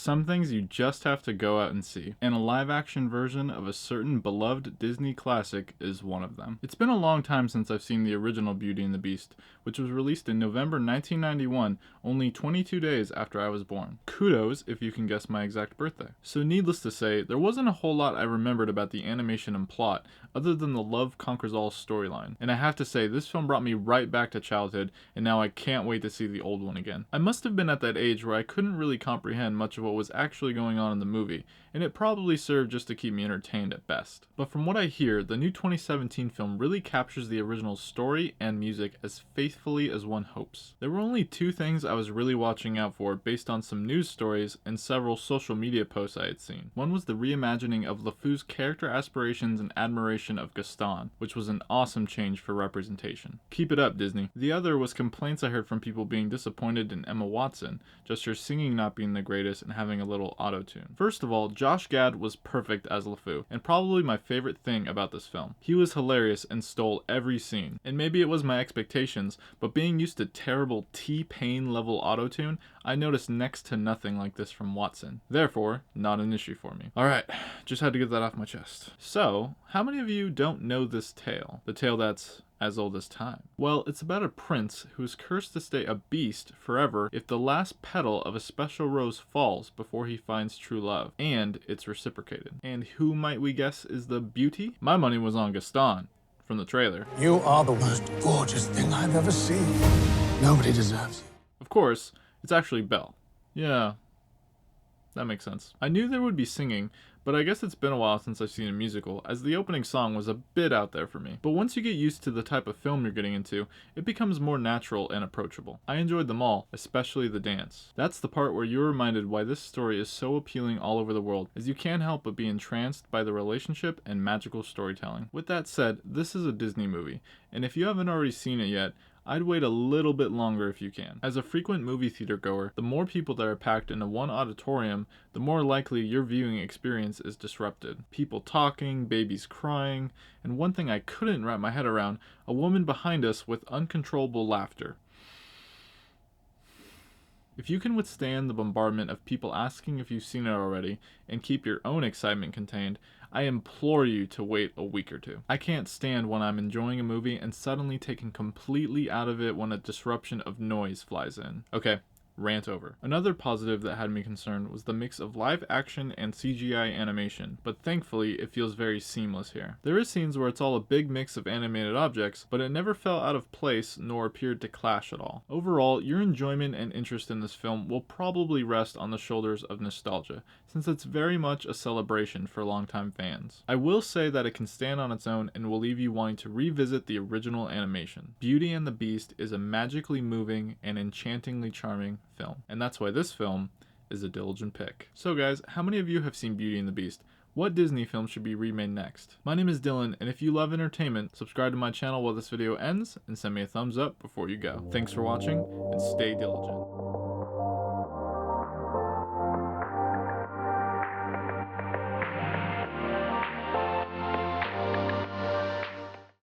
some things you just have to go out and see, and a live-action version of a certain beloved Disney classic is one of them. It's been a long time since I've seen the original Beauty and the Beast, which was released in November 1991, only 22 days after I was born. Kudos if you can guess my exact birthday. So needless to say, there wasn't a whole lot I remembered about the animation and plot, other than the love conquers all storyline. And I have to say, this film brought me right back to childhood, and now I can't wait to see the old one again. I must have been at that age where I couldn't really comprehend much of what was actually going on in the movie, and it probably served just to keep me entertained at best. But from what I hear, the new 2017 film really captures the original story and music as faithfully as one hopes. There were only two things I was really watching out for based on some news stories and several social media posts I had seen. One was the reimagining of LeFou's character aspirations and admiration of Gaston, which was an awesome change for representation. Keep it up, Disney. The other was complaints I heard from people being disappointed in Emma Watson, just her singing not being the greatest and having a little auto-tune. First of all, Josh Gad was perfect as LeFou, and probably my favorite thing about this film. He was hilarious and stole every scene. And maybe it was my expectations, but being used to terrible T-Pain level auto-tune, I noticed next to nothing like this from Watson. Therefore, not an issue for me. Alright, just had to get that off my chest. So, how many of you don't know this tale? The tale that's as old as time. Well, it's about a prince who is cursed to stay a beast forever if the last petal of a special rose falls before he finds true love, and it's reciprocated. And who might we guess is the beauty? My money was on Gaston, from the trailer. You are the most gorgeous thing I've ever seen. Nobody deserves you. Of course, it's actually Belle. Yeah, that makes sense. I knew there would be singing, but I guess it's been a while since I've seen a musical, as the opening song was a bit out there for me. But once you get used to the type of film you're getting into, it becomes more natural and approachable. I enjoyed them all, especially the dance. That's the part where you're reminded why this story is so appealing all over the world, as you can't help but be entranced by the relationship and magical storytelling. With that said, this is a Disney movie, and if you haven't already seen it yet, I'd wait a little bit longer if you can. As a frequent movie theater goer, the more people that are packed into one auditorium, the more likely your viewing experience is disrupted. People talking, babies crying, and one thing I couldn't wrap my head around, a woman behind us with uncontrollable laughter. If you can withstand the bombardment of people asking if you've seen it already and keep your own excitement contained, I implore you to wait a week or two. I can't stand when I'm enjoying a movie and suddenly taken completely out of it when a disruption of noise flies in. Okay, rant over. Another positive that had me concerned was the mix of live action and CGI animation, but thankfully it feels very seamless here. There is scenes where it's all a big mix of animated objects, but it never felt out of place nor appeared to clash at all. Overall, your enjoyment and interest in this film will probably rest on the shoulders of nostalgia, since it's very much a celebration for longtime fans. I will say that it can stand on its own and will leave you wanting to revisit the original animation. Beauty and the Beast is a magically moving and enchantingly charming film, and that's why this film is a Dyligent pick. So guys, how many of you have seen Beauty and the Beast? What Disney film should be remade next? My name is Dylan, and if you love entertainment, subscribe to my channel while this video ends, and send me a thumbs up before you go. Thanks for watching, and stay diligent.